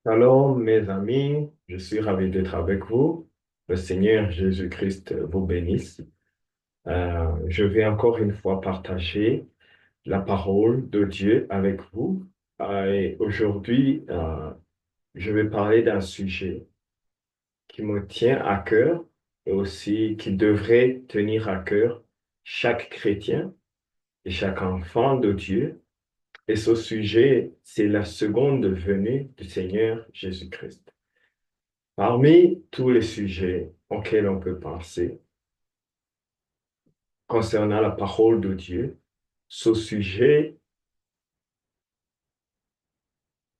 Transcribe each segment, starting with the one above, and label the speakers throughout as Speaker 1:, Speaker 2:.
Speaker 1: Shalom, mes amis, je suis ravi d'être avec vous. Le Seigneur Jésus-Christ vous bénisse. Je vais encore une fois partager la parole de Dieu avec vous. Et aujourd'hui, je vais parler d'un sujet qui me tient à cœur et aussi qui devrait tenir à cœur chaque chrétien et chaque enfant de Dieu. Et ce sujet, c'est la seconde venue du Seigneur Jésus-Christ. Parmi tous les sujets auxquels on peut penser concernant la parole de Dieu, ce sujet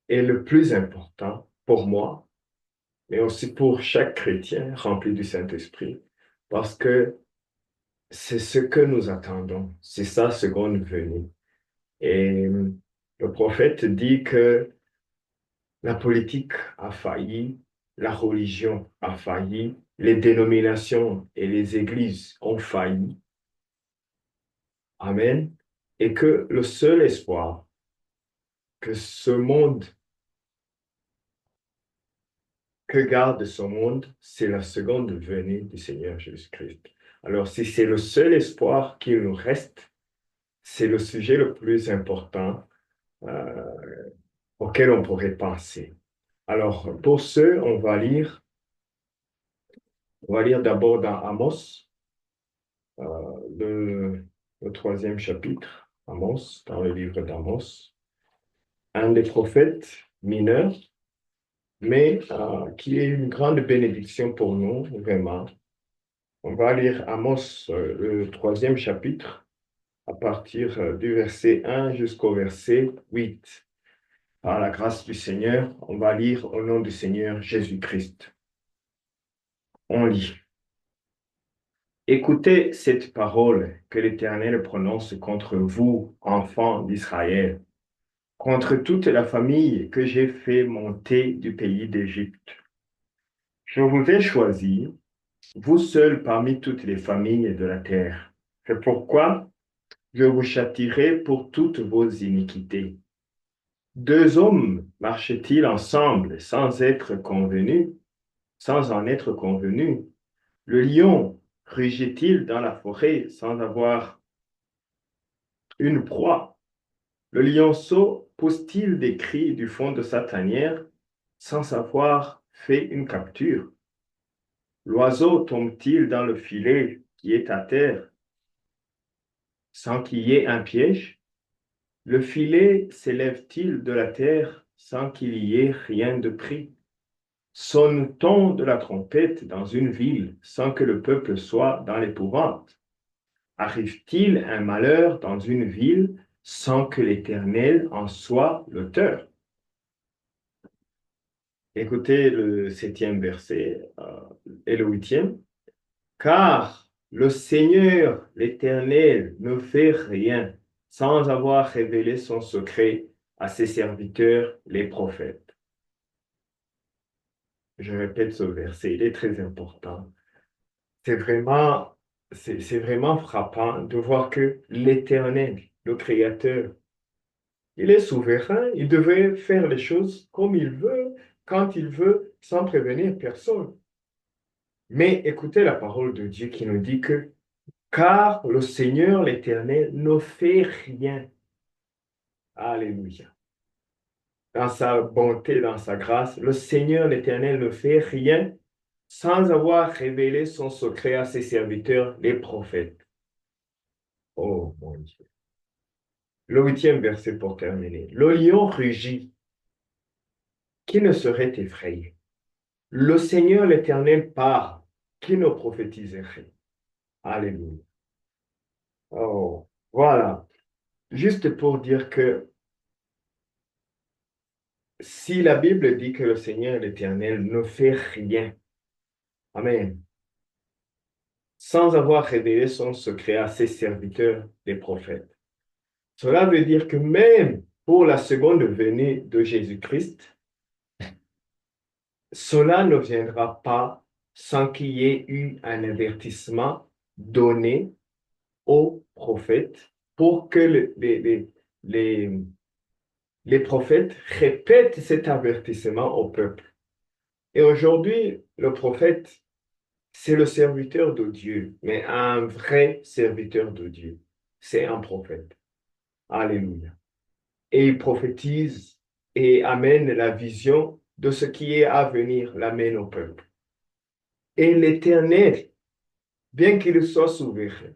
Speaker 1: est le plus important pour moi, mais aussi pour chaque chrétien rempli du Saint-Esprit, parce que c'est ce que nous attendons, c'est sa seconde venue. Et le prophète dit que la politique a failli, la religion a failli, les dénominations et les églises ont failli. Amen. Et que le seul espoir que ce monde, que garde ce monde, c'est la seconde venue du Seigneur Jésus-Christ. Alors, si c'est le seul espoir qu'il nous reste, c'est le sujet le plus important euh, auquel on pourrait penser. Alors, pour ce, on va lire d'abord dans Amos, le, le troisième chapitre, Amos, dans le livre d'Amos, un des prophètes mineurs, mais qui est une grande bénédiction pour nous, vraiment. On va lire Amos, le troisième chapitre, à partir du verset 1 jusqu'au verset 8. Par la grâce du Seigneur, on va lire au nom du Seigneur Jésus-Christ. On lit. Écoutez cette parole que l'Éternel prononce contre vous, enfants d'Israël, contre toute la famille que j'ai fait monter du pays d'Égypte. Je vous ai choisi, vous seuls parmi toutes les familles de la terre. C'est pourquoi je vous châtierai pour toutes vos iniquités. Deux hommes marchaient-ils ensemble sans en être convenus? Le lion rugit-il dans la forêt sans avoir une proie? Le lionceau pousse-t-il des cris du fond de sa tanière sans avoir fait une capture? L'oiseau tombe-t-il dans le filet qui est à terre sans qu'il y ait un piège? Le filet s'élève-t-il de la terre sans qu'il y ait rien de pris? Sonne-t-on de la trompette dans une ville sans que le peuple soit dans l'épouvante? Arrive-t-il un malheur dans une ville sans que l'Éternel en soit l'auteur? Écoutez le septième verset et le huitième. Car le Seigneur, l'Éternel, ne fait rien sans avoir révélé son secret à ses serviteurs, les prophètes. Je répète ce verset, il est très important. C'est vraiment, c'est vraiment frappant de voir que l'Éternel, le Créateur, il est souverain, il devait faire les choses comme il veut, quand il veut, sans prévenir personne. Mais écoutez la parole de Dieu qui nous dit que car le Seigneur l'Éternel ne fait rien. Alléluia. Dans sa bonté, dans sa grâce, le Seigneur l'Éternel ne fait rien sans avoir révélé son secret à ses serviteurs, les prophètes. Oh mon Dieu. Le huitième verset pour terminer. Le lion rugit. Qui ne serait effrayé? Le Seigneur l'Éternel parle. Qui ne prophétiserait? Alléluia. Oh, voilà. Juste pour dire que si la Bible dit que le Seigneur l'Éternel ne fait rien, Amen, sans avoir révélé son secret à ses serviteurs, les prophètes, cela veut dire que même pour la seconde venue de Jésus-Christ, cela ne viendra pas sans qu'il y ait eu un avertissement donné aux prophètes pour que les, les prophètes répètent cet avertissement au peuple. Et aujourd'hui, le prophète, c'est le serviteur de Dieu, mais un vrai serviteur de Dieu. C'est un prophète. Alléluia. Et il prophétise et amène la vision de ce qui est à venir, l'amène au peuple. Et l'Éternel, bien qu'il soit souverain,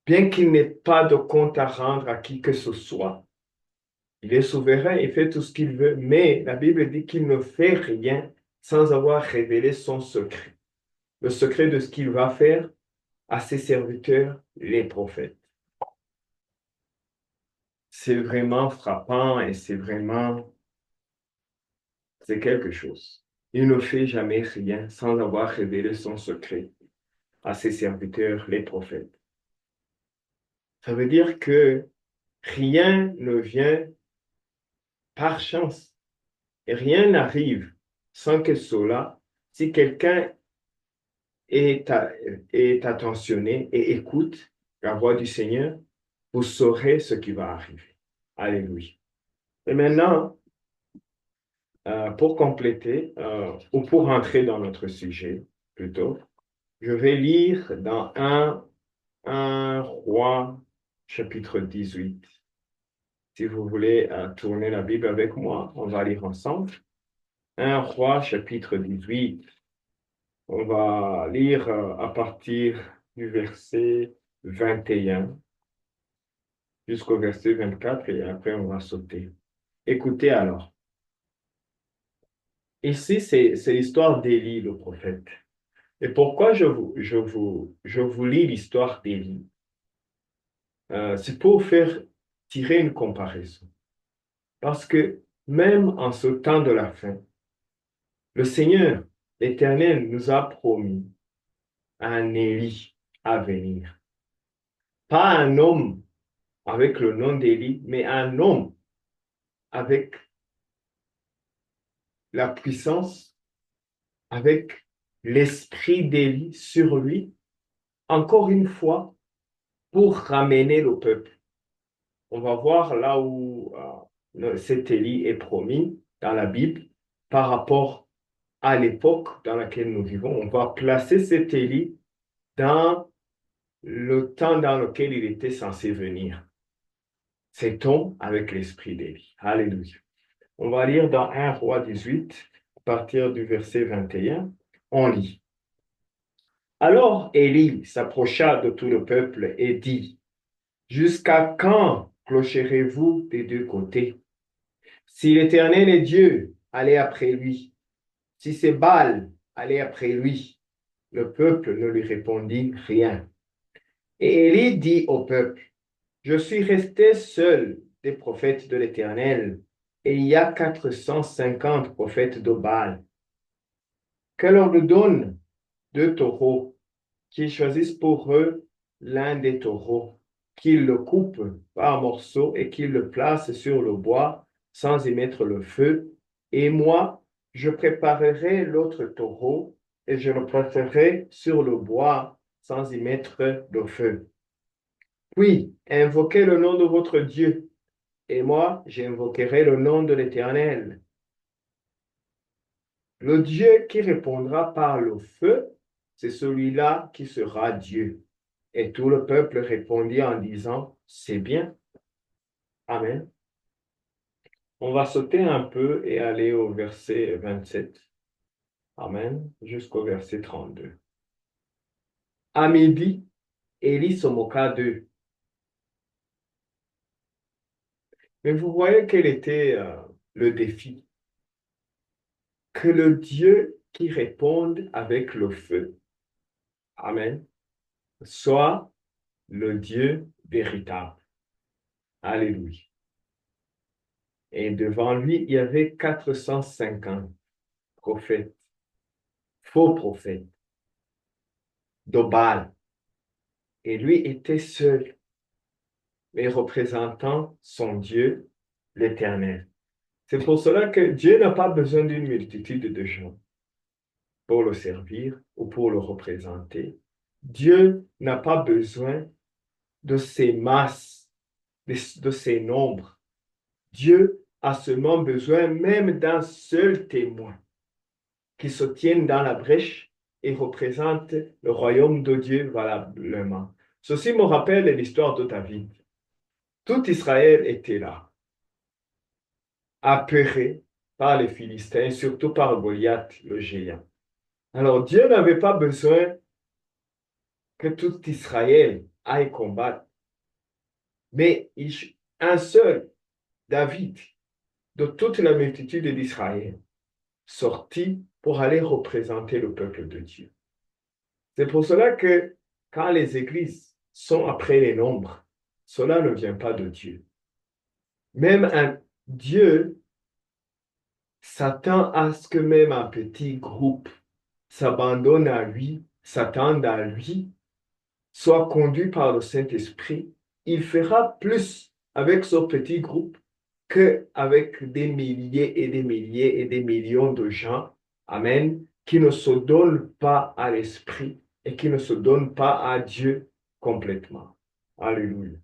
Speaker 1: bien qu'il n'ait pas de compte à rendre à qui que ce soit, il est souverain, il fait tout ce qu'il veut, mais la Bible dit qu'il ne fait rien sans avoir révélé son secret. Le secret de ce qu'il va faire à ses serviteurs, les prophètes. C'est vraiment frappant et c'est quelque chose. Il ne fait jamais rien sans avoir révélé son secret à ses serviteurs, les prophètes. Ça veut dire que rien ne vient par chance et rien n'arrive sans que cela, si quelqu'un est attentionné et écoute la voix du Seigneur, vous saurez ce qui va arriver. Alléluia. Et maintenant, pour compléter, ou pour entrer dans notre sujet, plutôt, je vais lire dans un roi, chapitre 18. Si vous voulez tourner la Bible avec moi, on va lire ensemble. Un roi, chapitre 18. On va lire à partir du verset 21 jusqu'au verset 24 et après on va sauter. Écoutez alors. Ici, c'est l'histoire d'Élie, le prophète. Et pourquoi je vous lis l'histoire d'Élie? C'est pour faire tirer une comparaison. Parce que même en ce temps de la fin, le Seigneur, l'Éternel, nous a promis un Élie à venir. Pas un homme avec le nom d'Élie, mais un homme avec la puissance, avec l'esprit d'Élie sur lui, encore une fois, pour ramener le peuple. On va voir là où cet Élie est promis dans la Bible par rapport à l'époque dans laquelle nous vivons. On va placer cet Élie dans le temps dans lequel il était censé venir. Cet homme avec l'esprit d'Élie. Alléluia. On va lire dans 1 Roi 18, à partir du verset 21. On lit. Alors Élie s'approcha de tout le peuple et dit, jusqu'à quand clocherez-vous des deux côtés? Si l'Éternel est Dieu, allez après lui. Si c'est Baal, allez après lui. Le peuple ne lui répondit rien. Et Élie dit au peuple, je suis resté seul des prophètes de l'Éternel, et il y a 450 prophètes de Baal. Que leur donne 2 taureaux, qu'ils choisissent pour eux l'un des taureaux, qu'ils le coupent par morceaux et qu'ils le placent sur le bois sans y mettre le feu. Et moi, je préparerai l'autre taureau et je le placerai sur le bois sans y mettre le feu. Puis, invoquez le nom de votre Dieu, et moi, j'invoquerai le nom de l'Éternel. Le Dieu qui répondra par le feu, c'est celui-là qui sera Dieu. Et tout le peuple répondit en disant, c'est bien. Amen. On va sauter un peu et aller au verset 27. Amen. Jusqu'au verset 32. À midi, Élie se moqua d'eux. Mais vous voyez quel était le défi? Que le Dieu qui réponde avec le feu, Amen, soit le Dieu véritable. Alléluia. Et devant lui, il y avait 450 prophètes, faux prophètes, de Baal. Et lui était seul, mais représentant son Dieu, l'Éternel. C'est pour cela que Dieu n'a pas besoin d'une multitude de gens pour le servir ou pour le représenter. Dieu n'a pas besoin de ces masses, de ces nombres. Dieu a seulement besoin même d'un seul témoin qui se tienne dans la brèche et représente le royaume de Dieu valablement. Ceci me rappelle l'histoire de David. Tout Israël était là, apeuré par les Philistins, surtout par Goliath, le géant. Alors Dieu n'avait pas besoin que tout Israël aille combattre, mais un seul, David, de toute la multitude d'Israël, sortit pour aller représenter le peuple de Dieu. C'est pour cela que quand les églises sont après les nombres, cela ne vient pas de Dieu. Même un Dieu s'attend à ce que même un petit groupe s'abandonne à lui, s'attende à lui, soit conduit par le Saint-Esprit. Il fera plus avec ce petit groupe qu'avec des milliers et des milliers et des millions de gens, amen, qui ne se donnent pas à l'Esprit et qui ne se donnent pas à Dieu complètement. Alléluia.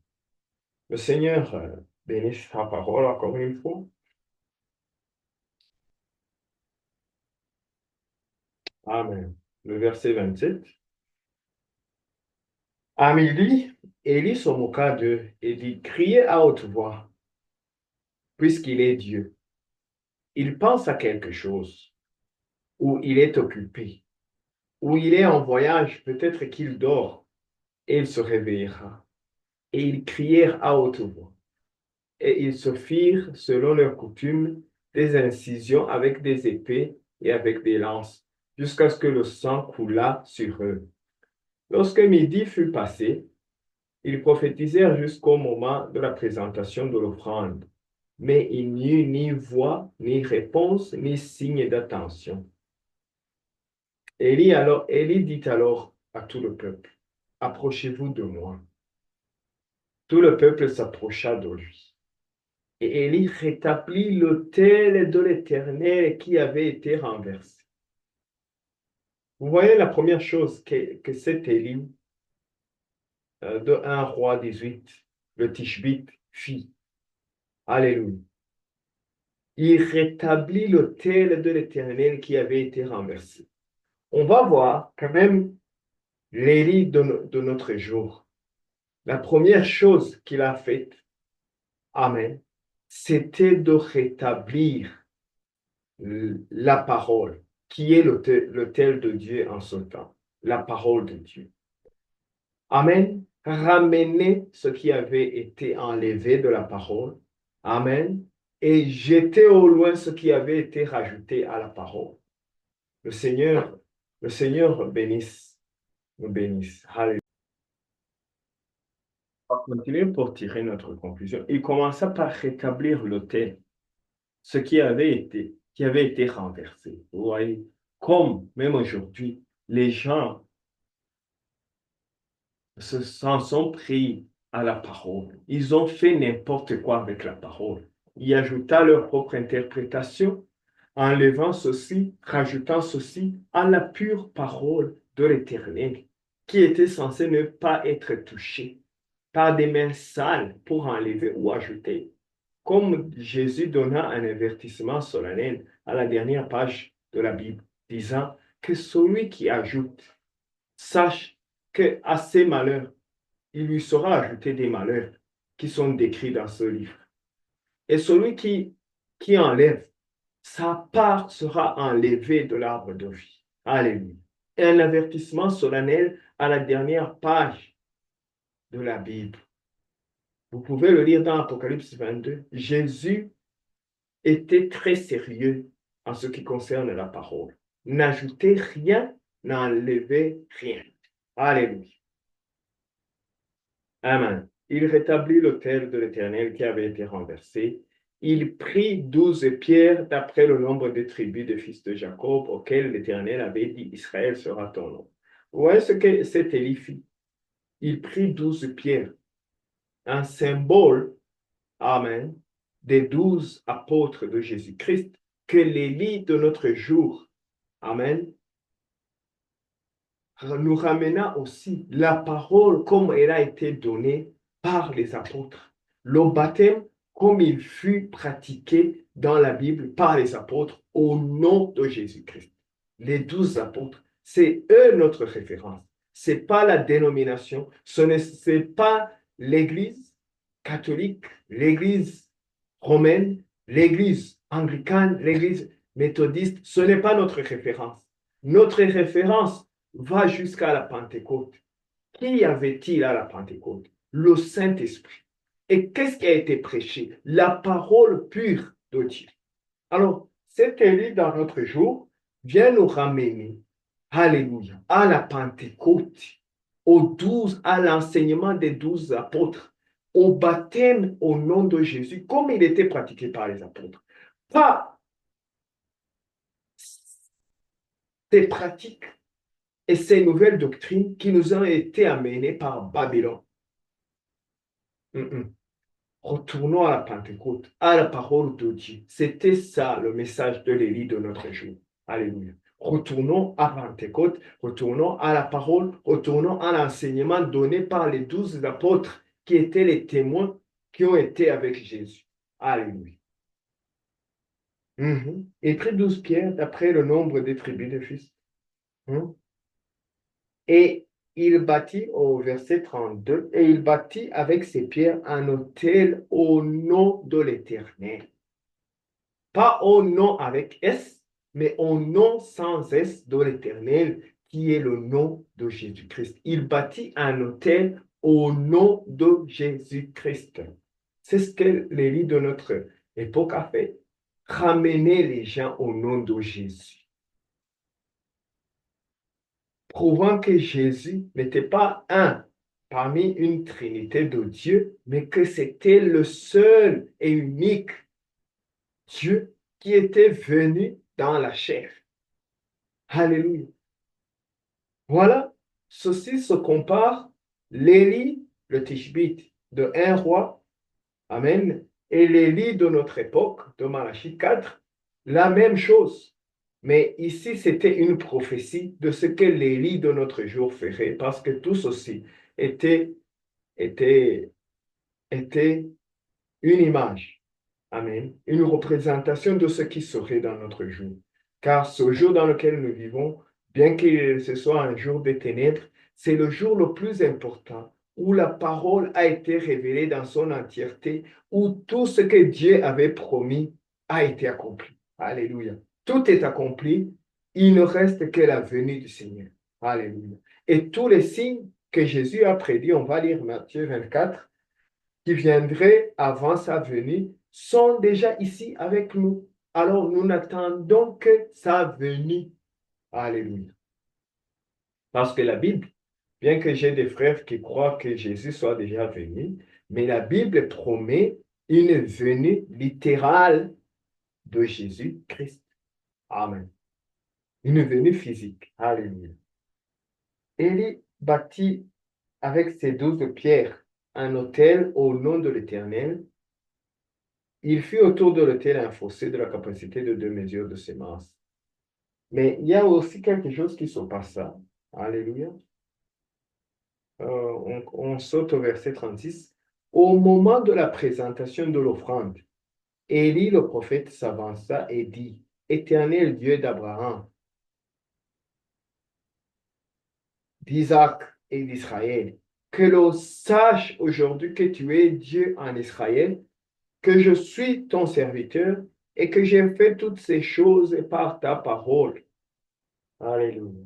Speaker 1: Le Seigneur bénisse sa parole encore une fois. Amen. Le verset 27. À midi, Élie se moqua d'eux et dit, criez à haute voix, puisqu'il est Dieu. Il pense à quelque chose, ou il est occupé, ou il est en voyage, peut-être qu'il dort, et il se réveillera. Et ils crièrent à haute voix. Et ils se firent, selon leur coutume, des incisions avec des épées et avec des lances, jusqu'à ce que le sang coulât sur eux. Lorsque midi fut passé, ils prophétisèrent jusqu'au moment de la présentation de l'offrande. Mais il n'y eut ni voix, ni réponse, ni signe d'attention. Élie dit alors à tout le peuple, approchez-vous de moi. Tout le peuple s'approcha de lui. Et Élie rétablit l'autel de l'Éternel qui avait été renversé. Vous voyez la première chose que cet Élie de 1 roi 18, le Tishbite, fit. Alléluia. Il rétablit l'autel de l'Éternel qui avait été renversé. On va voir quand même l'Élie de notre jour. La première chose qu'il a faite, Amen, c'était de rétablir la parole, qui est l'autel de Dieu en ce temps, la parole de Dieu. Amen. Ramener ce qui avait été enlevé de la parole. Amen. Et jeter au loin ce qui avait été rajouté à la parole. Le Seigneur, le Seigneur bénisse, nous bénisse. Alléluia. On va continuer pour tirer notre conclusion. Il commença par rétablir l'autel, ce qui avait été renversé. Vous voyez, comme même aujourd'hui, les gens s'en sont pris à la parole. Ils ont fait n'importe quoi avec la parole. Ils ajoutaient leur propre interprétation, enlevant ceci, rajoutant ceci à la pure parole de l'Éternel, qui était censée ne pas être touchée par des mains sales pour enlever ou ajouter. Comme Jésus donna un avertissement solennel à la dernière page de la Bible, disant que celui qui ajoute sache que à ses malheurs, il lui sera ajouté des malheurs qui sont décrits dans ce livre. Et celui qui enlève, sa part sera enlevée de l'arbre de vie. Alléluia. Et un avertissement solennel à la dernière page de la Bible. Vous pouvez le lire dans Apocalypse 22. Jésus était très sérieux en ce qui concerne la parole. N'ajoutez rien, n'enlevez rien. Alléluia. Amen. Il rétablit l'autel de l'Éternel qui avait été renversé. Il prit 12 pierres d'après le nombre des tribus des fils de Jacob auxquelles l'Éternel avait dit, Israël sera ton nom. Vous voyez ce que cet Élie fit? Il prit 12 pierres, un symbole, amen, des 12 apôtres de Jésus-Christ que l'Élie de notre jour, amen, nous ramena aussi la parole comme elle a été donnée par les apôtres. Le baptême comme il fut pratiqué dans la Bible par les apôtres au nom de Jésus-Christ. Les 12 apôtres, c'est eux notre référence. Ce n'est pas la dénomination, c'est pas l'Église catholique, l'Église romaine, l'Église anglicane, l'Église méthodiste. Ce n'est pas notre référence. Notre référence va jusqu'à la Pentecôte. Qui y avait-il à la Pentecôte? Le Saint-Esprit. Et qu'est-ce qui a été prêché? La parole pure de Dieu. Alors, cet Élie dans notre jour vient nous ramener, alléluia, à la Pentecôte, aux 12, à l'enseignement des 12 apôtres, au baptême au nom de Jésus, comme il était pratiqué par les apôtres. Pas ces pratiques et ces nouvelles doctrines qui nous ont été amenées par Babylone. Retournons à la Pentecôte, à la parole de Dieu. C'était ça le message de l'Élie de notre jour. Alléluia. Retournons à Pentecôte, retournons à la parole, retournons à l'enseignement donné par les 12 apôtres qui étaient les témoins qui ont été avec Jésus. Alléluia. Il prit 12 pierres d'après le nombre des tribus de fils. Et il bâtit au verset 32, et il bâtit avec ses pierres un autel au nom de l'Éternel. Pas au nom avec S, mais au nom sans S de l'Éternel, qui est le nom de Jésus-Christ. Il bâtit un autel au nom de Jésus-Christ. C'est ce que l'Élie de notre époque a fait. Ramener les gens au nom de Jésus. Prouvant que Jésus n'était pas un parmi une trinité de Dieu, mais que c'était le seul et unique Dieu qui était venu dans la chair. Alléluia. Voilà, ceci se compare l'Élie, le Tishbite de un roi, Amen, et l'Élie de notre époque, de Malachie 4, la même chose. Mais ici, c'était une prophétie de ce que l'Élie de notre jour ferait, parce que tout ceci était, était, était une image. Amen. Une représentation de ce qui serait dans notre jour. Car ce jour dans lequel nous vivons, bien que ce soit un jour des ténèbres, c'est le jour le plus important où la parole a été révélée dans son entièreté, où tout ce que Dieu avait promis a été accompli. Alléluia. Tout est accompli. Il ne reste que la venue du Seigneur. Alléluia. Et tous les signes que Jésus a prédits, on va lire Matthieu 24, qui viendraient avant sa venue, sont déjà ici avec nous. Alors nous n'attendons que sa venue. Alléluia. Parce que la Bible, bien que j'ai des frères qui croient que Jésus soit déjà venu, mais la Bible promet une venue littérale de Jésus-Christ. Amen. Une venue physique. Alléluia. Élie bâtit avec ses 12 pierres un autel au nom de l'Éternel. Il fit autour de l'autel un fossé de la capacité de 2 mesures de sémence. Mais il y a aussi quelque chose qui se passa. Alléluia. On saute au verset 36. Au moment de la présentation de l'offrande, Élie le prophète s'avança et dit, Éternel Dieu d'Abraham, d'Isaac et d'Israël, que l'on sache aujourd'hui que tu es Dieu en Israël, que je suis ton serviteur et que j'ai fait toutes ces choses par ta parole. Alléluia.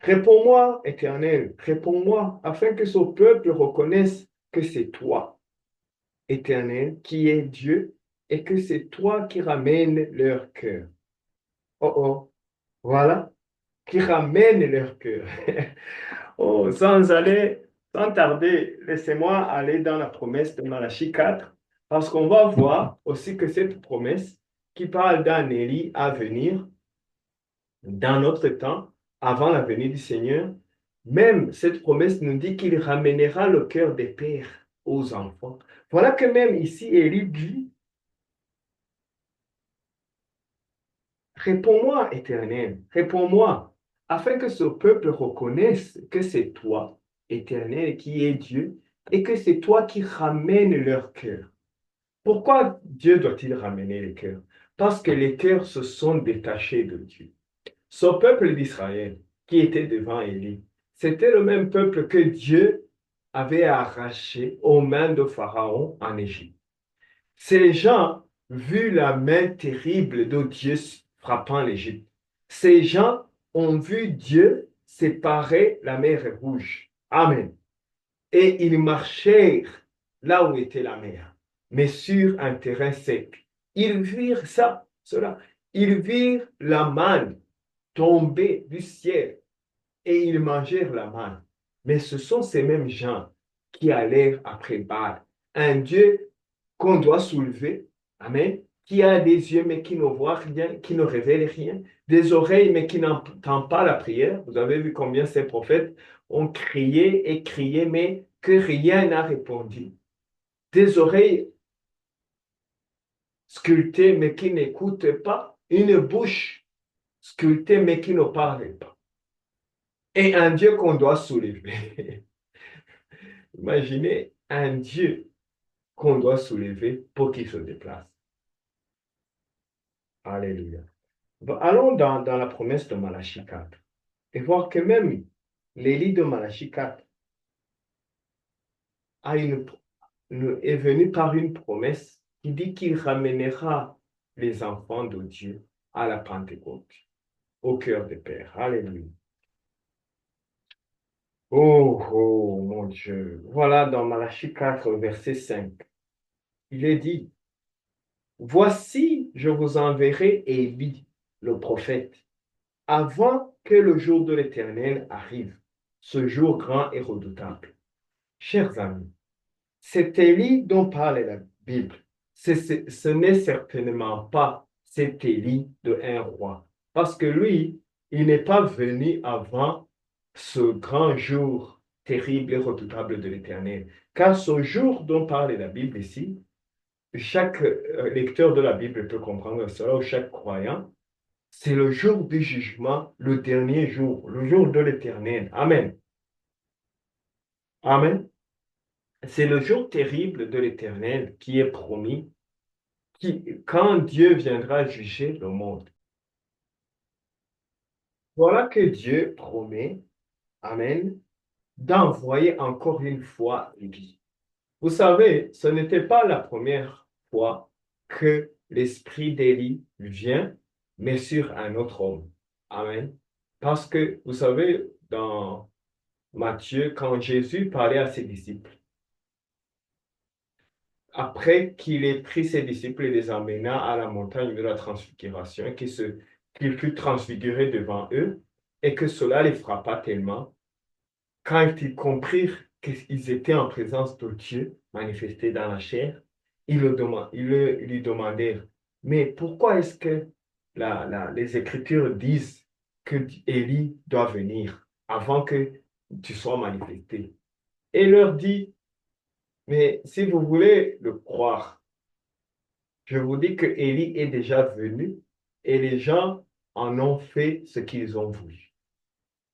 Speaker 1: Réponds-moi, Éternel, réponds-moi, afin que ce peuple reconnaisse que c'est toi, Éternel, qui es Dieu, et que c'est toi qui ramènes leur cœur. Oh oh, voilà, qui ramène leur cœur. Oh, sans tarder, laissez-moi aller dans la promesse de Malachie 4, parce qu'on va voir aussi que cette promesse qui parle d'un Élie à venir dans notre temps, avant la venue du Seigneur, même cette promesse nous dit qu'il ramènera le cœur des pères aux enfants. Voilà que même ici, Élie dit, réponds-moi, Éternel, réponds-moi, afin que ce peuple reconnaisse que c'est toi, Éternel, qui es Dieu, et que c'est toi qui ramènes leur cœur. Pourquoi Dieu doit-il ramener les cœurs? Parce que les cœurs se sont détachés de Dieu. Ce peuple d'Israël qui était devant Élie, c'était le même peuple que Dieu avait arraché aux mains de Pharaon en Égypte. Ces gens, vu la main terrible de Dieu frappant l'Égypte, ces gens ont vu Dieu séparer la mer Rouge. Amen. Et ils marchèrent là où était la mer, mais sur un terrain sec. Ils virent ça, cela. Ils virent la manne tomber du ciel et ils mangèrent la manne. Mais ce sont ces mêmes gens qui allèrent après Baal, un Dieu qu'on doit soulever, amen, qui a des yeux mais qui ne voit rien, qui ne révèle rien, des oreilles mais qui n'entend pas la prière. Vous avez vu combien ces prophètes ont crié et crié, mais que rien n'a répondu. Des oreilles sculptées mais qui n'écoutent pas, une bouche sculptée mais qui ne parle pas. Et un Dieu qu'on doit soulever. Imaginez un Dieu qu'on doit soulever pour qu'il se déplace. Alléluia. Bon, allons dans la promesse de Malachie 4 et voir que même l'Élie de Malachie 4 est venu par une promesse qui dit qu'il ramènera les enfants de Dieu à la Pentecôte, au cœur des pères. Alléluia. Oh, oh, mon Dieu. Voilà dans Malachie 4, verset 5. Il est dit, voici, je vous enverrai Élie, le prophète, avant que le jour de l'Éternel arrive, ce jour grand et redoutable. Chers amis, cet Élie dont parle la Bible, ce n'est certainement pas cet Élie de un roi, parce que lui, il n'est pas venu avant ce grand jour terrible et redoutable de l'Éternel. Car ce jour dont parle la Bible ici, chaque lecteur de la Bible peut comprendre cela, ou chaque croyant, c'est le jour du jugement, le dernier jour, le jour de l'Éternel. Amen. Amen. C'est le jour terrible de l'Éternel qui est promis, quand Dieu viendra juger le monde. Voilà que Dieu promet, Amen, d'envoyer encore une fois Élie. Vous savez, ce n'était pas la première fois que l'esprit d'Élie vient, mais sur un autre homme. Amen. Parce que, vous savez, dans Matthieu, quand Jésus parlait à ses disciples, après qu'il ait pris ses disciples et les emmena à la montagne de la transfiguration, qu'il fut transfiguré devant eux, et que cela les frappa tellement, quand ils comprirent qu'ils étaient en présence de Dieu manifesté dans la chair, ils lui demandèrent, mais pourquoi est-ce que les Écritures disent que Élie doit venir avant que tu sois manifesté? Et il leur dit, mais si vous voulez le croire, je vous dis que Élie est déjà venu et les gens en ont fait ce qu'ils ont voulu.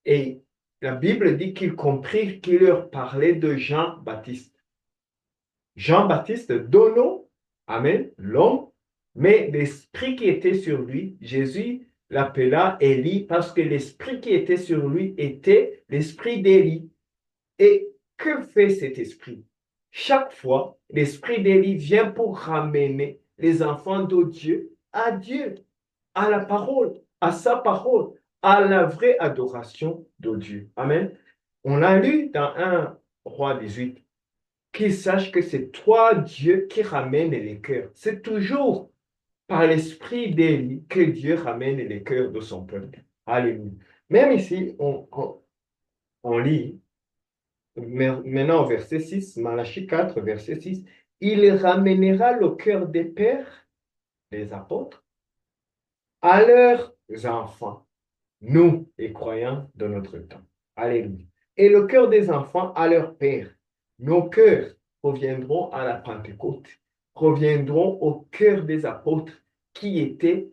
Speaker 1: Et la Bible dit qu'ils comprirent qu'il leur parlait de Jean-Baptiste. Jean-Baptiste donnant, Amen, l'homme, mais l'esprit qui était sur lui, Jésus l'appela Élie parce que l'esprit qui était sur lui était l'esprit d'Élie. Et que fait cet esprit? Chaque fois, l'esprit d'Élie vient pour ramener les enfants de Dieu à Dieu, à la parole, à sa parole, à la vraie adoration de Dieu. Amen. On a lu dans 1 Roi 18 qu'ils sachent que c'est toi, Dieu, qui ramène les cœurs. C'est toujours par l'esprit d'Élie que Dieu ramène les cœurs de son peuple. Alléluia. Même ici, on lit maintenant au verset 6, Malachie 4, verset 6, il ramènera le cœur des pères, des apôtres, à leurs enfants, nous, les croyants de notre temps. Alléluia. Et le cœur des enfants à leur père. Nos cœurs reviendront à la Pentecôte, reviendront au cœur des apôtres qui étaient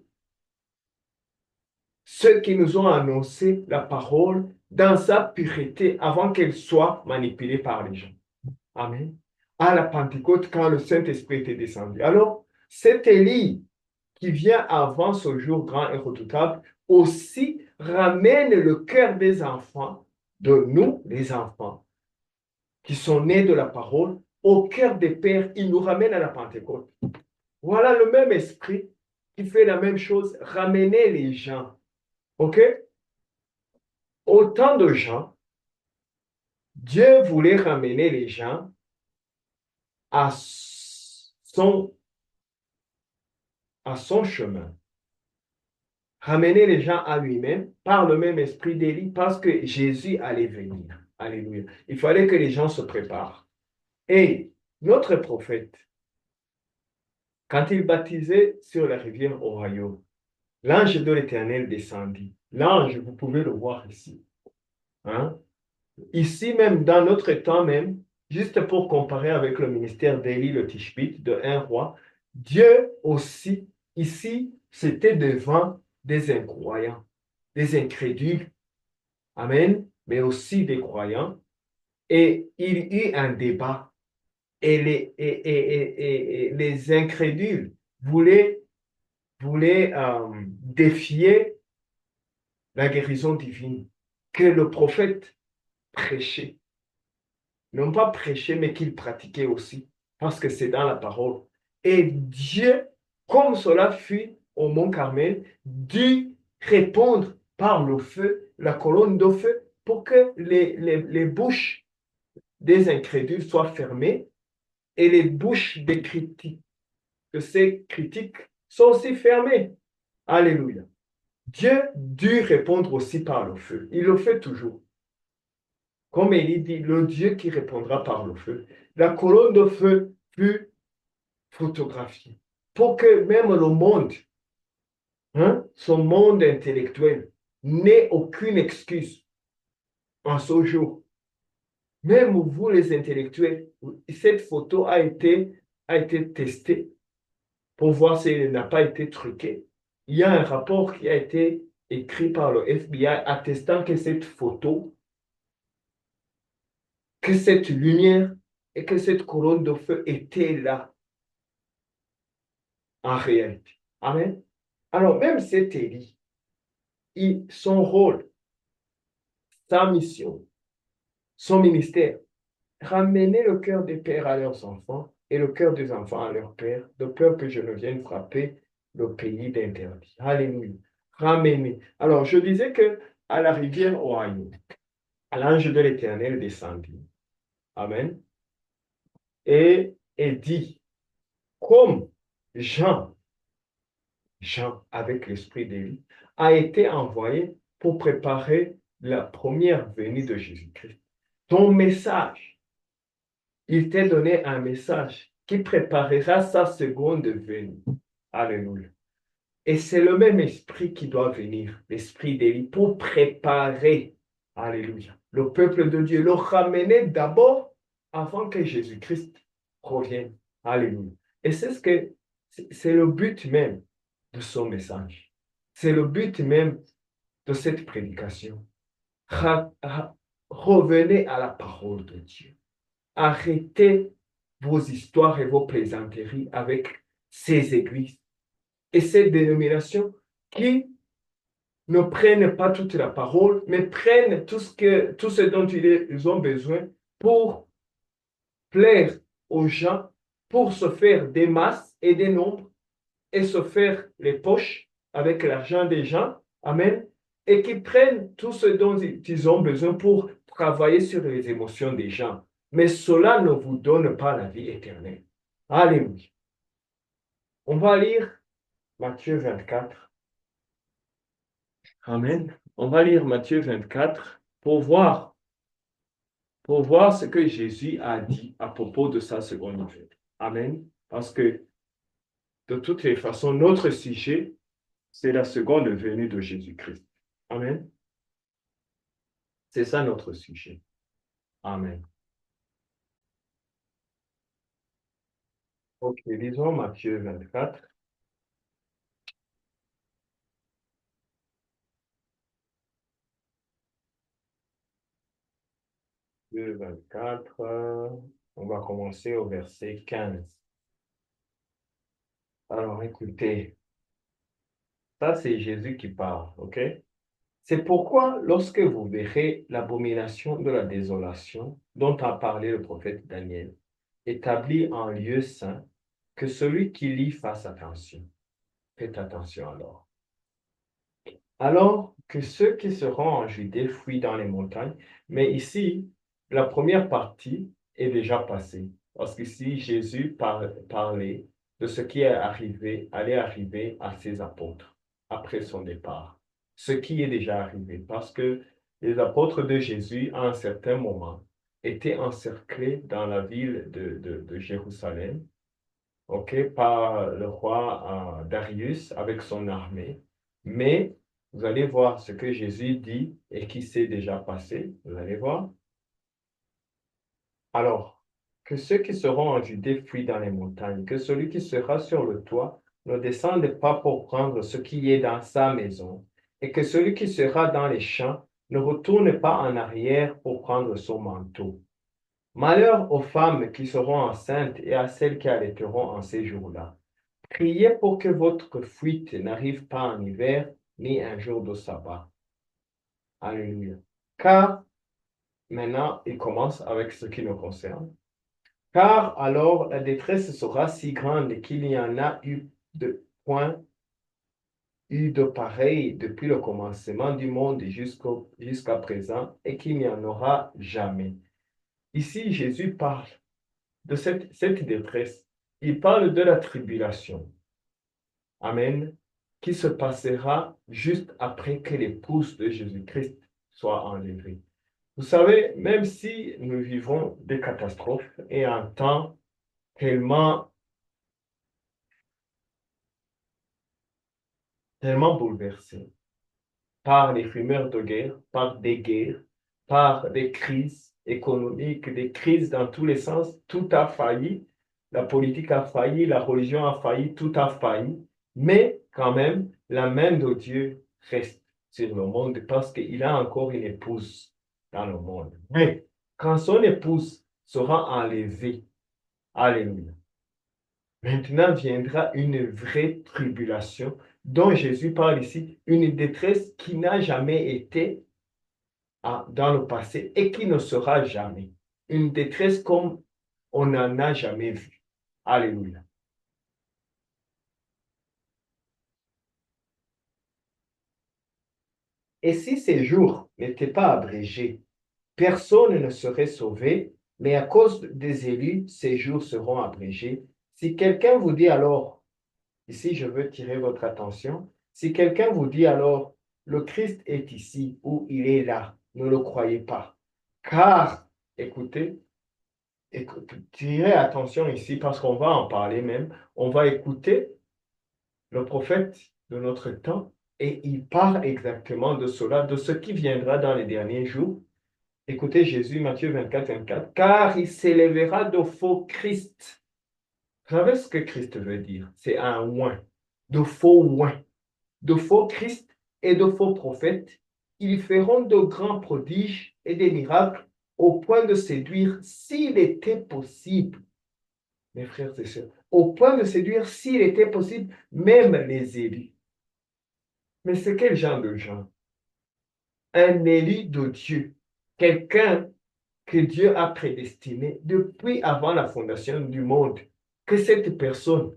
Speaker 1: ceux qui nous ont annoncé la parole dans sa pureté avant qu'elle soit manipulée par les gens. Amen. à la Pentecôte quand le Saint-Esprit était descendu. Alors, cet Élie qui vient avant ce jour grand et redoutable aussi ramène le cœur des enfants, de nous, les enfants, qui sont nés de la parole, au cœur des pères. Il nous ramène à la Pentecôte. Voilà le même esprit qui fait la même chose, ramener les gens. OK? Autant de gens, Dieu voulait ramener les gens à son, à son chemin. Ramener les gens à lui-même par le même esprit d'Élie parce que Jésus allait venir. Alléluia. Il fallait que les gens se préparent. Et notre prophète, quand il baptisait sur la rivière Ohio, l'ange de l'Éternel descendit. L'ange, vous pouvez le voir ici. Hein? Ici même, dans notre temps même, juste pour comparer avec le ministère d'Élie le Tishbite, de un roi, Dieu aussi, ici, c'était devant des incroyants, des incrédules, amen, mais aussi des croyants. Et il y eut un débat. Et et les incrédules voulaient défier la guérison divine que le prophète prêchait. Non pas prêcher, mais qu'il pratiquait aussi, parce que c'est dans la parole. Et Dieu, comme cela fut au mont Carmel, dut répondre par le feu, la colonne de feu, pour que les bouches des incrédules soient fermées et les bouches des critiques, de ces critiques, sont aussi fermées. Alléluia. Dieu dut répondre aussi par le feu. Il le fait toujours. Comme il dit, le Dieu qui répondra par le feu. La colonne de feu fut photographiée pour que même le monde, hein, son monde intellectuel, n'ait aucune excuse en ce jour. Même vous, les intellectuels, cette photo a été testée pour voir si elle n'a pas été truquée. Il y a un rapport qui a été écrit par le FBI attestant que cette photo, que cette lumière et que cette colonne de feu étaient là en réalité. Amen. Alors, même cet Élie, son rôle, sa mission, son ministère, ramener le cœur des pères à leurs enfants et le cœur des enfants à leurs pères, de peur que je ne vienne frapper le pays d'interdit. Alléluia. Ramener. Alors, je disais que à la rivière Ohio, l'ange de l'Éternel descendit. Amen. Et dit, comme Jean, Jean, avec l'esprit d'Élie, a été envoyé pour préparer la première venue de Jésus-Christ. Ton message, il t'est donné un message qui préparera sa seconde venue. Alléluia. Et c'est le même esprit qui doit venir, l'esprit d'Élie, pour préparer, alléluia, le peuple de Dieu, le ramener d'abord avant que Jésus-Christ revienne. Alléluia. Et c'est le but même de son message. C'est le but même de cette prédication. Revenez à la parole de Dieu. Arrêtez vos histoires et vos plaisanteries avec ces églises et ces dénominations qui ne prennent pas toute la parole, mais prennent tout ce dont ils ont besoin pour plaire aux gens, pour se faire des masses et des nombres et se faire les poches avec l'argent des gens. Amen. Et qui prennent tout ce dont ils ont besoin pour travailler sur les émotions des gens. Mais cela ne vous donne pas la vie éternelle. Alléluia. On va lire Matthieu 24. Amen. On va lire Matthieu 24 pour voir ce que Jésus a dit à propos de sa seconde venue. Amen. Parce que de toutes les façons, notre sujet, c'est la seconde venue de Jésus-Christ. Amen. C'est ça notre sujet. Amen. Ok, lisons Matthieu 24. Matthieu 24. On va commencer au verset 15. Alors, écoutez, ça c'est Jésus qui parle, ok? C'est pourquoi, lorsque vous verrez l'abomination de la désolation dont a parlé le prophète Daniel, établie en lieu saint, que celui qui lit fasse attention. Faites attention alors. Alors que ceux qui seront en Judée fuient dans les montagnes, mais ici, la première partie est déjà passée. Parce qu'ici, Jésus parlait de ce qui est arrivé, allait arriver à ses apôtres après son départ. Ce qui est déjà arrivé. Parce que les apôtres de Jésus, à un certain moment, étaient encerclés dans la ville de Jérusalem, ok, par le roi Darius avec son armée. Mais vous allez voir ce que Jésus dit et qui s'est déjà passé. Vous allez voir. Alors, que ceux qui seront en Judée fuient dans les montagnes, que celui qui sera sur le toit ne descende pas pour prendre ce qui est dans sa maison, et que celui qui sera dans les champs ne retourne pas en arrière pour prendre son manteau. Malheur aux femmes qui seront enceintes et à celles qui allaiteront en ces jours-là. Priez pour que votre fuite n'arrive pas en hiver, ni un jour de sabbat. Alléluia. Car, maintenant, il commence avec ce qui nous concerne. Car alors la détresse sera si grande qu'il n'y en a eu de point eu de pareil depuis le commencement du monde jusqu'à présent et qu'il n'y en aura jamais. Ici, Jésus parle de cette détresse. Il parle de la tribulation. Amen, qui se passera juste après que l'épouse de Jésus-Christ soit enlevée. Vous savez, même si nous vivons des catastrophes et un temps tellement, tellement bouleversé par les rumeurs de guerre, par des guerres, par des crises économiques, des crises dans tous les sens, tout a failli. La politique a failli, la religion a failli, tout a failli. Mais quand même, la main de Dieu reste sur le monde parce qu'il a encore une épouse dans le monde. Mais quand son épouse sera enlevée, alléluia, maintenant viendra une vraie tribulation dont Jésus parle ici, une détresse qui n'a jamais été dans le passé et qui ne sera jamais. Une détresse comme on n'en a jamais vu. Alléluia. Et si ces jours n'étaient pas abrégés, personne ne serait sauvé, mais à cause des élus, ces jours seront abrégés. Si quelqu'un vous dit alors, ici je veux tirer votre attention, si quelqu'un vous dit alors, le Christ est ici ou il est là, ne le croyez pas. Car, écoutez, tirez attention ici parce qu'on va en parler même, on va écouter le prophète de notre temps et il parle exactement de cela, de ce qui viendra dans les derniers jours. Écoutez Jésus, Matthieu 24, 24, car il s'élèvera de faux Christ. Vous savez ce que Christ veut dire? C'est un oint, de faux oint, de faux Christ et de faux prophètes. Ils feront de grands prodiges et des miracles au point de séduire, s'il était possible, mes frères et sœurs, au point de séduire, s'il était possible, même les élus. Mais c'est quel genre de gens? Un élu de Dieu, quelqu'un que Dieu a prédestiné depuis avant la fondation du monde, que cette personne,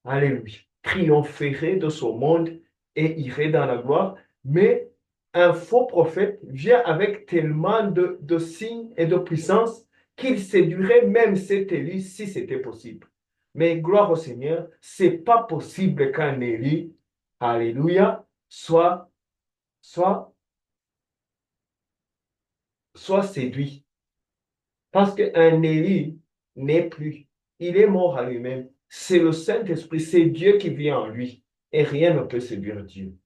Speaker 1: alléluia, triompherait de son monde et irait dans la gloire, mais un faux prophète vient avec tellement de signes et de puissance qu'il séduirait même cet élu si c'était possible. Mais gloire au Seigneur, c'est pas possible qu'un élu, alléluia, soit, soit séduit. Parce qu'un élu n'est plus. Il est mort à lui-même. C'est le Saint-Esprit, c'est Dieu qui vit en lui. Et rien ne peut séduire Dieu.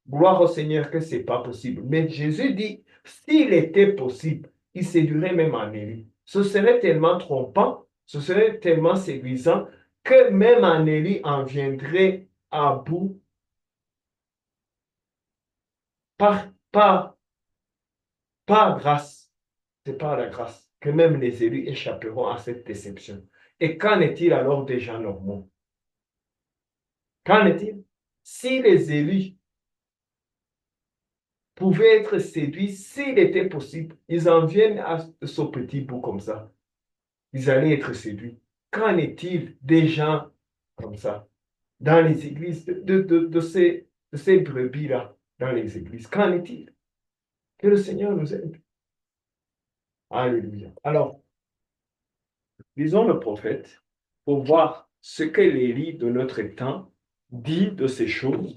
Speaker 1: Gloire au Seigneur que ce n'est pas possible. Mais Jésus dit, s'il était possible, il séduirait même un élu. Ce serait tellement trompant, ce serait tellement séduisant que même un élu en viendrait à bout par, par, par grâce. C'est par la grâce. que même les élus échapperont à cette déception. Et qu'en est-il alors des gens normaux? Qu'en est-il? Si les élus pouvaient être séduits, s'il était possible, ils en viennent à ce petit bout comme ça. Ils allaient être séduits. Qu'en est-il des gens comme ça dans les églises, de ces brebis-là dans les églises? Qu'en est-il? Que le Seigneur nous aide. Alléluia. Alors, lisons le prophète pour voir ce que l'Élie de notre temps dit de ces choses.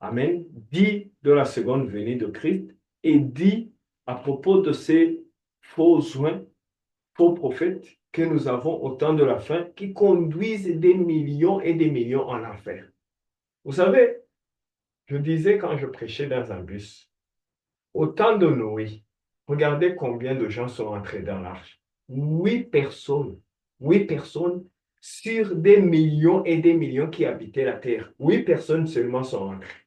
Speaker 1: Amen. Dit de la seconde venue de Christ et dit à propos de ces faux oints, faux prophètes que nous avons au temps de la fin qui conduisent des millions et des millions en enfer. Vous savez, je disais quand je prêchais dans un bus, au temps de Noé, regardez combien de gens sont entrés dans l'arche. 8 personnes. 8 personnes sur des millions et des millions qui habitaient la terre. 8 personnes seulement sont entrées.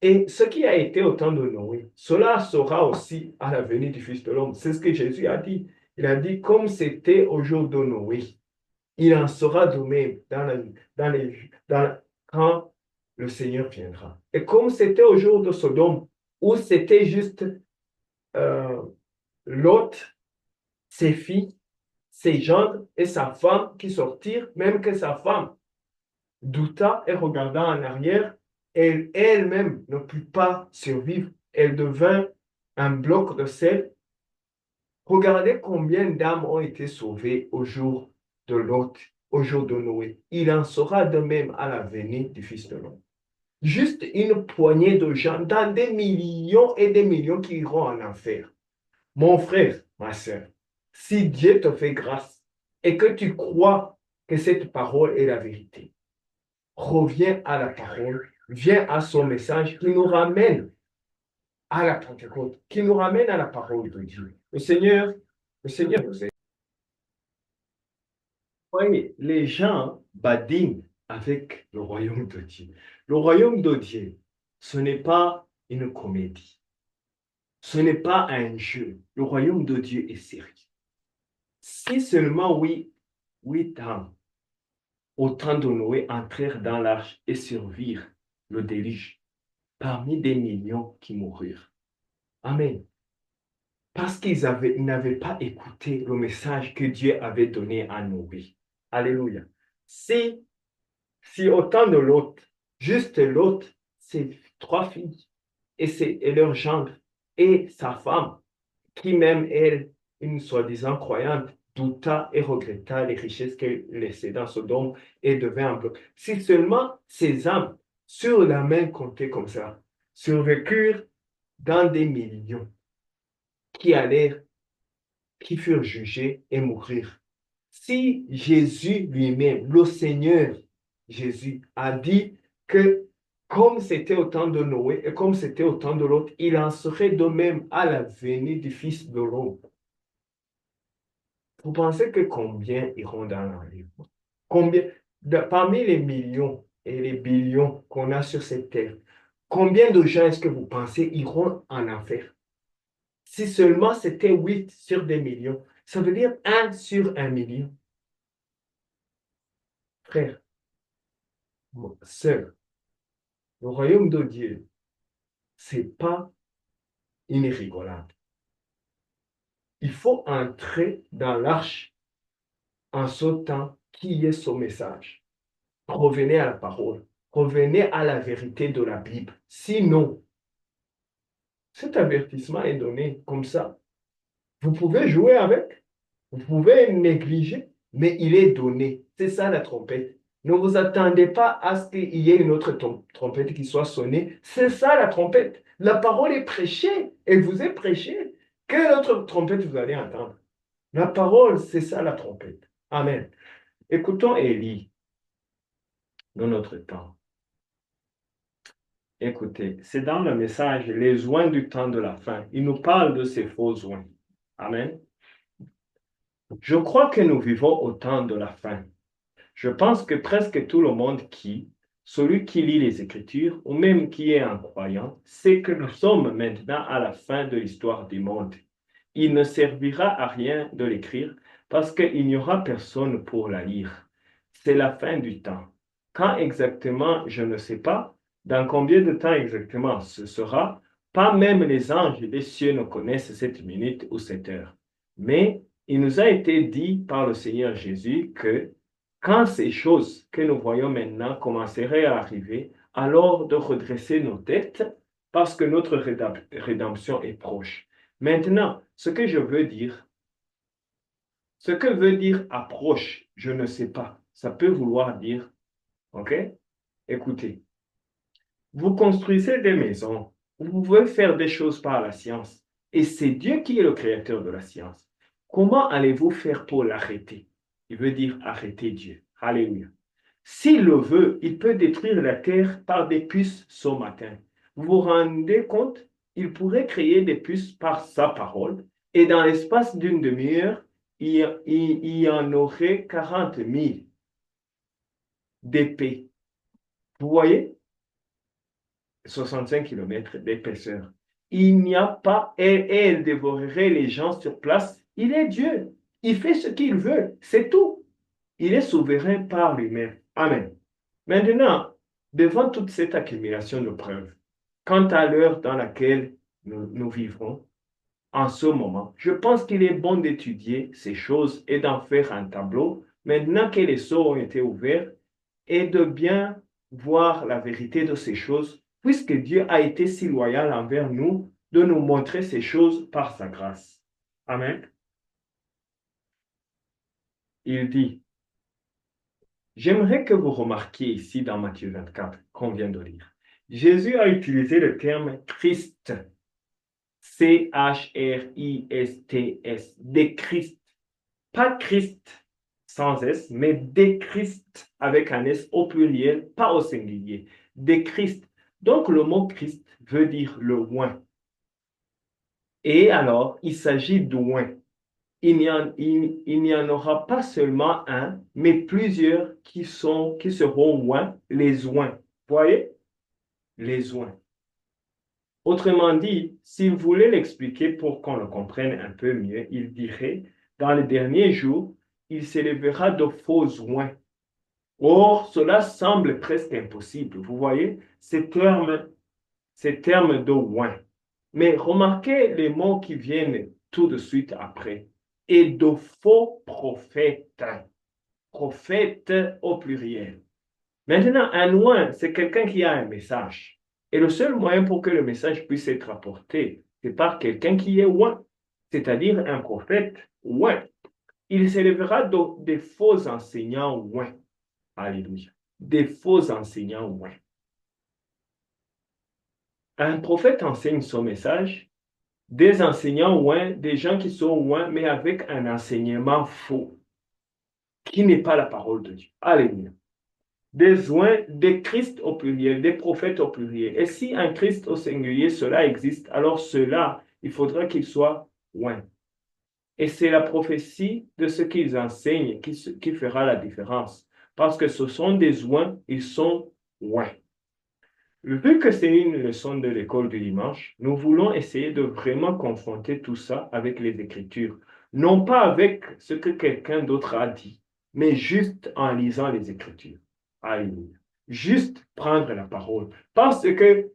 Speaker 1: Et ce qui a été au temps de Noé, cela sera aussi à la venue du Fils de l'homme. C'est ce que Jésus a dit. Il a dit, comme c'était au jour de Noé, il en sera de même quand le Seigneur viendra. Et comme c'était au jour de Sodome, où c'était juste euh, Lot, ses filles, ses gendres et sa femme qui sortirent, même que sa femme douta et regarda en arrière, elle-même ne put pas survivre. Elle devint un bloc de sel. Regardez combien d'âmes ont été sauvées au jour de Lot, au jour de Noé. Il en sera de même à la venue du Fils de l'homme. Juste une poignée de gens dans des millions et des millions qui iront en enfer. Mon frère, ma soeur, si Dieu te fait grâce et que tu crois que cette parole est la vérité, reviens à la parole, viens à son message qui nous ramène à la Pentecôte, qui nous ramène à la parole de Dieu. Le Seigneur nous aide. Voyez, les gens badinent avec le royaume de Dieu. Le royaume de Dieu, ce n'est pas une comédie. Ce n'est pas un jeu. Le royaume de Dieu est sérieux. Si seulement 8 ans au temps de Noé entrèrent dans l'arche et survirent le déluge, parmi des millions qui moururent. Amen. Parce qu'ils n'avaient pas écouté le message que Dieu avait donné à Noé. Alléluia. Si au temps de Lot, juste Lot, ses 3 filles et leur gendre et sa femme, qui même elle, une soi-disant croyante, douta et regretta les richesses qu'elle laissait dans Sodome et devint un bloc. Si seulement ces âmes, sur la main comptées comme ça, survécurent dans des millions qui allèrent, qui furent jugés et mourir. Si Jésus lui-même, le Seigneur Jésus, a dit que comme c'était au temps de Noé et comme c'était au temps de l'autre, il en serait de même à la venue du Fils de l'homme. Vous pensez que combien iront dans l'enlèvement? Combien, parmi les millions et les billions qu'on a sur cette terre, combien de gens est-ce que vous pensez iront en enfer? Si seulement c'était 8 sur des millions, ça veut dire 1 sur 1 million. Frère, sœur, le royaume de Dieu, c'est pas une rigolade. Il faut entrer dans l'arche en sautant qui est son message. Revenez à la parole. Revenez à la vérité de la Bible. Sinon, cet avertissement est donné comme ça. Vous pouvez jouer avec, vous pouvez négliger, mais il est donné. C'est ça la trompette. Ne vous attendez pas à ce qu'il y ait une autre trompette qui soit sonnée. C'est ça la trompette. La parole est prêchée. Elle vous est prêchée. Quelle autre trompette vous allez entendre? La parole, c'est ça la trompette. Amen. Écoutons Élie dans notre temps. Écoutez, c'est dans le message Les oins du temps de la fin. Il nous parle de ces faux oins. Amen. Je crois que nous vivons au temps de la fin. Je pense que presque tout le monde celui qui lit les Écritures, ou même qui est un croyant, sait que nous sommes maintenant à la fin de l'histoire du monde. il ne servira à rien de l'écrire parce qu'il n'y aura personne pour la lire. C'est la fin du temps. Quand exactement, je ne sais pas. Dans combien de temps exactement ce sera? Pas même les anges des cieux ne connaissent cette minute ou cette heure. Mais il nous a été dit par le Seigneur Jésus que quand ces choses que nous voyons maintenant commenceraient à arriver, alors de redresser nos têtes parce que notre rédemption est proche. Maintenant, ce que veut dire approche, je ne sais pas. Ça peut vouloir dire, ok? Écoutez, vous construisez des maisons, vous pouvez faire des choses par la science, et c'est Dieu qui est le créateur de la science. Comment allez-vous faire pour l'arrêter? Il veut dire arrêter Dieu. Alléluia. S'il le veut, il peut détruire la terre par des puces ce matin. Vous vous rendez compte? Il pourrait créer des puces par sa parole, et dans l'espace d'une demi-heure, il y en aurait 40 000 d'épée. Vous voyez? 65 kilomètres d'épaisseur. Il n'y a pas, et elle dévorerait les gens sur place. Il est Dieu. Il fait ce qu'il veut. C'est tout. Il est souverain par lui-même. Amen. Maintenant, devant toute cette accumulation de preuves, quant à l'heure dans laquelle nous vivrons, en ce moment, je pense qu'il est bon d'étudier ces choses et d'en faire un tableau, maintenant que les sceaux ont été ouverts, et de bien voir la vérité de ces choses, puisque Dieu a été si loyal envers nous de nous montrer ces choses par sa grâce. Amen. Il dit, j'aimerais que vous remarquiez ici dans Matthieu 24 qu'on vient de lire. Jésus a utilisé le terme Christ, C-H-R-I-S-T-S, des Christ. Pas Christ sans S, mais des Christ avec un S au pluriel, pas au singulier. Des Christ. Donc le mot Christ veut dire le oint. Et alors, il s'agit d'oint. Il n'y en aura pas seulement un, mais plusieurs qui seront oints, les oints. Vous voyez? Les oints. Autrement dit, si vous voulez l'expliquer pour qu'on le comprenne un peu mieux, il dirait, dans les derniers jours, il s'élèvera de faux oints. Or, cela semble presque impossible. Vous voyez, ces termes de oint. Mais remarquez les mots qui viennent tout de suite après. Et de faux prophètes. Prophètes au pluriel. Maintenant, un oint, c'est quelqu'un qui a un message. Et le seul moyen pour que le message puisse être apporté, c'est par quelqu'un qui est oint, c'est-à-dire un prophète oint. Il s'élèvera des faux enseignants oints. Alléluia. Des faux enseignants oints. Un prophète enseigne son message, des enseignants oints, des gens qui sont oints, mais avec un enseignement faux, qui n'est pas la parole de Dieu. Alléluia. Des oints, des Christ au pluriel, des prophètes au pluriel. Et si un Christ au singulier, cela existe, alors cela, il faudra qu'il soit oint. Et c'est la prophétie de ce qu'ils enseignent qui fera la différence. Parce que ce sont des oints, ils sont oints. Vu que c'est une leçon de l'école du dimanche, nous voulons essayer de vraiment confronter tout ça avec les Écritures. Non pas avec ce que quelqu'un d'autre a dit, mais juste en lisant les Écritures. Alléluia. Juste prendre la parole. Parce que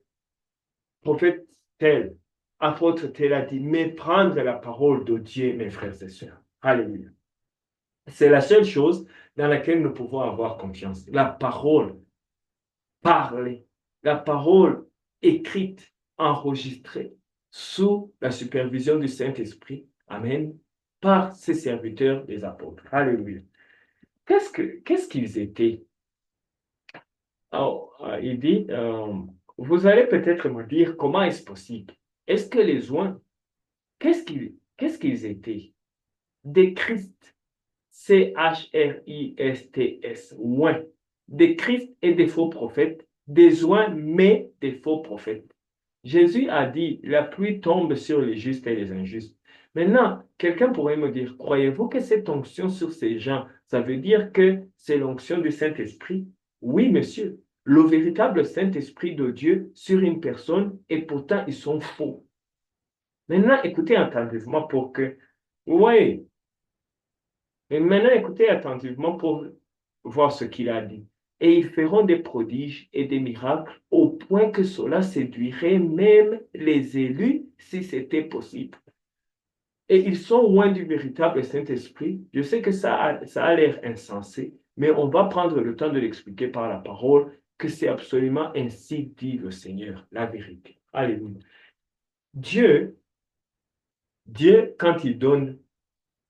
Speaker 1: prophète tel, apôtre tel a dit, mais prendre la parole de Dieu, mes frères et sœurs. Alléluia. C'est la seule chose dans laquelle nous pouvons avoir confiance. La parole parlée. La parole écrite, enregistrée, sous la supervision du Saint-Esprit. Amen. Par ses serviteurs, les apôtres. Alléluia. Qu'est-ce qu'ils étaient? Alors, il dit, vous allez peut-être me dire comment est-ce possible? Est-ce que les oints, qu'est-ce qu'ils étaient? Des Christ, C-H-R-I-S-T-S, oints. Des Christ et des faux prophètes, des oints, mais des faux prophètes. Jésus a dit, la pluie tombe sur les justes et les injustes. Maintenant, quelqu'un pourrait me dire, croyez-vous que cette onction sur ces gens, ça veut dire que c'est l'onction du Saint-Esprit? Oui, monsieur. Le véritable Saint-Esprit de Dieu sur une personne et pourtant ils sont faux. Maintenant, écoutez attentivement pour que... Oui, mais maintenant, écoutez attentivement pour voir ce qu'il a dit. Et ils feront des prodiges et des miracles au point que cela séduirait même les élus si c'était possible. Et ils sont loin du véritable Saint-Esprit. Je sais que ça a l'air insensé, mais on va prendre le temps de l'expliquer par la parole que c'est absolument ainsi dit le Seigneur, la vérité. Alléluia. Dieu, Dieu, quand il donne,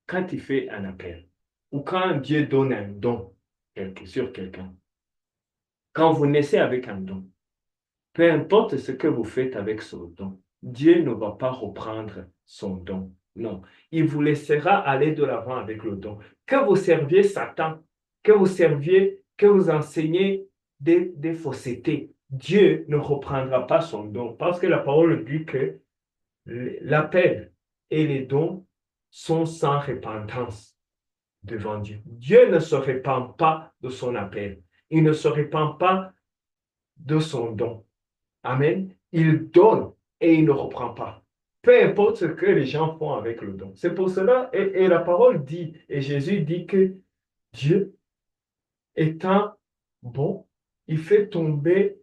Speaker 1: quand il fait un appel, ou quand Dieu donne un don sur quelqu'un, quand vous naissez avec un don, peu importe ce que vous faites avec ce don, Dieu ne va pas reprendre son don. Non, il vous laissera aller de l'avant avec le don. Que vous serviez Satan, que vous enseignez des faussetés, Dieu ne reprendra pas son don parce que la parole dit que l'appel et les dons sont sans repentance devant Dieu. Dieu ne se répand pas de son appel. Il ne se répand pas de son don. Amen. Il donne et il ne reprend pas. Peu importe ce que les gens font avec le don. C'est pour cela, et la parole dit, et Jésus dit que Dieu étant bon, il fait tomber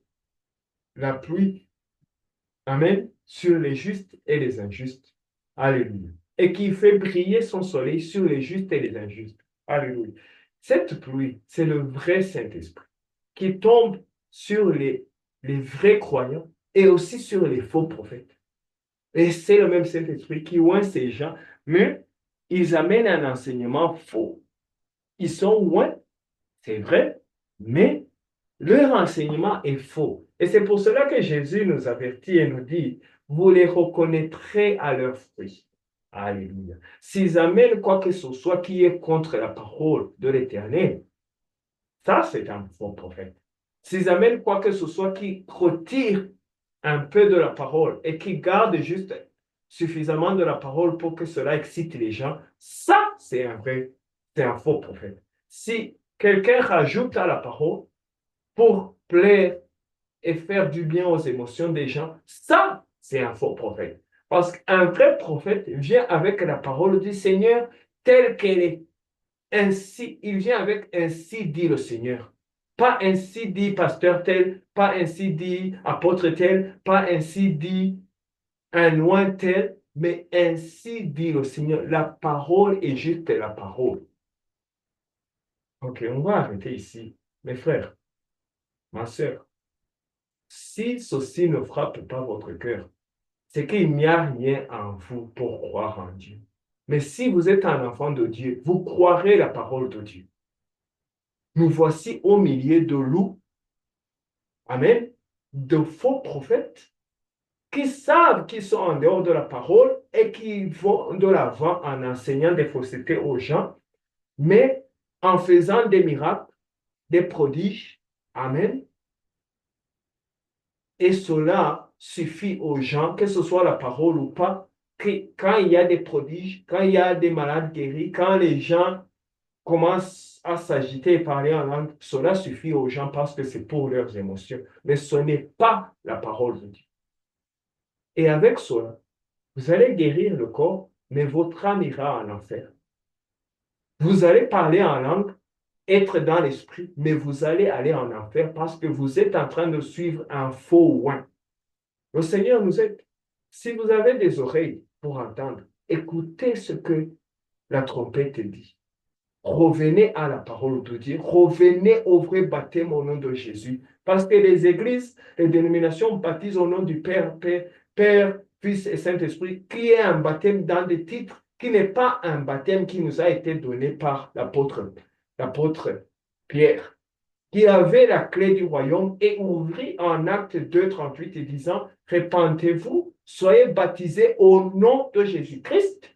Speaker 1: la pluie, amen, sur les justes et les injustes. Alléluia. Et qu'il fait briller son soleil sur les justes et les injustes. Alléluia. Cette pluie, c'est le vrai Saint-Esprit qui tombe sur les vrais croyants et aussi sur les faux prophètes. Et c'est le même Saint-Esprit qui oint ces gens, mais ils amènent un enseignement faux. Ils sont loin, c'est vrai, mais leur enseignement est faux. Et c'est pour cela que Jésus nous avertit et nous dit, vous les reconnaîtrez à leurs fruits. Alléluia. S'ils amènent quoi que ce soit qui est contre la parole de l'Éternel, ça c'est un faux prophète. S'ils amènent quoi que ce soit qui retire un peu de la parole et qui garde juste suffisamment de la parole pour que cela excite les gens, ça c'est un faux prophète. Si quelqu'un rajoute à la parole pour plaire et faire du bien aux émotions des gens, ça c'est un faux prophète. Parce qu'un vrai prophète vient avec la parole du Seigneur telle qu'elle est. Ainsi, il vient avec ainsi dit le Seigneur. Pas ainsi dit pasteur tel, pas ainsi dit apôtre tel, pas ainsi dit un loin tel, mais ainsi dit le Seigneur. La parole est juste la parole. Ok, on va arrêter ici. Mes frères, ma soeur, si ceci ne frappe pas votre cœur, c'est qu'il n'y a rien en vous pour croire en Dieu. Mais si vous êtes un enfant de Dieu, vous croirez la parole de Dieu. Nous voici au milieu de loups, amen, de faux prophètes qui savent qu'ils sont en dehors de la parole et qui vont de l'avant en enseignant des faussetés aux gens, mais en faisant des miracles, des prodiges, amen. Et cela suffit aux gens, que ce soit la parole ou pas, que quand il y a des prodiges, quand il y a des malades guéris, quand les gens commencent à s'agiter et parler en langue, cela suffit aux gens parce que c'est pour leurs émotions. Mais ce n'est pas la parole de Dieu. Et avec cela, vous allez guérir le corps, mais votre âme ira en enfer. Vous allez parler en langue, être dans l'esprit, mais vous allez aller en enfer parce que vous êtes en train de suivre un faux oin. Le Seigneur nous aide. Si vous avez des oreilles pour entendre, écoutez ce que la trompette dit. Revenez à la parole de Dieu. Revenez au vrai baptême au nom de Jésus. Parce que les églises, les dénominations baptisent au nom du Père, Père, Fils et Saint-Esprit, qui est un baptême dans des titres, qui n'est pas un baptême qui nous a été donné par l'apôtre Pierre, qui avait la clé du royaume et ouvrit en Acte 2, 38 et disant, répentez-vous, soyez baptisés au nom de Jésus-Christ,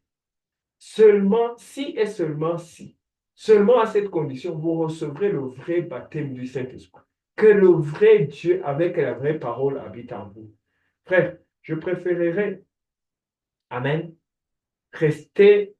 Speaker 1: seulement si et seulement si. Seulement à cette condition, vous recevrez le vrai baptême du Saint-Esprit. Que le vrai Dieu avec la vraie parole habite en vous. Frère, je préférerais, amen, rester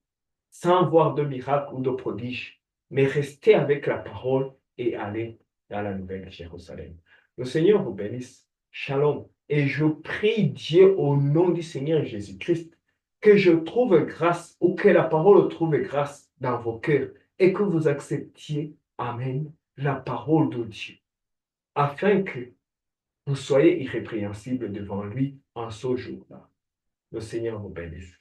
Speaker 1: sans voir de miracle ou de prodige, mais rester avec la parole et aller dans la nouvelle Jérusalem. Le Seigneur vous bénisse. Shalom. Et je prie Dieu au nom du Seigneur Jésus-Christ que je trouve grâce ou que la parole trouve grâce dans vos cœurs et que vous acceptiez, Amen, la parole de Dieu, afin que vous soyez irrépréhensibles devant lui en ce jour-là. Le Seigneur vous bénisse.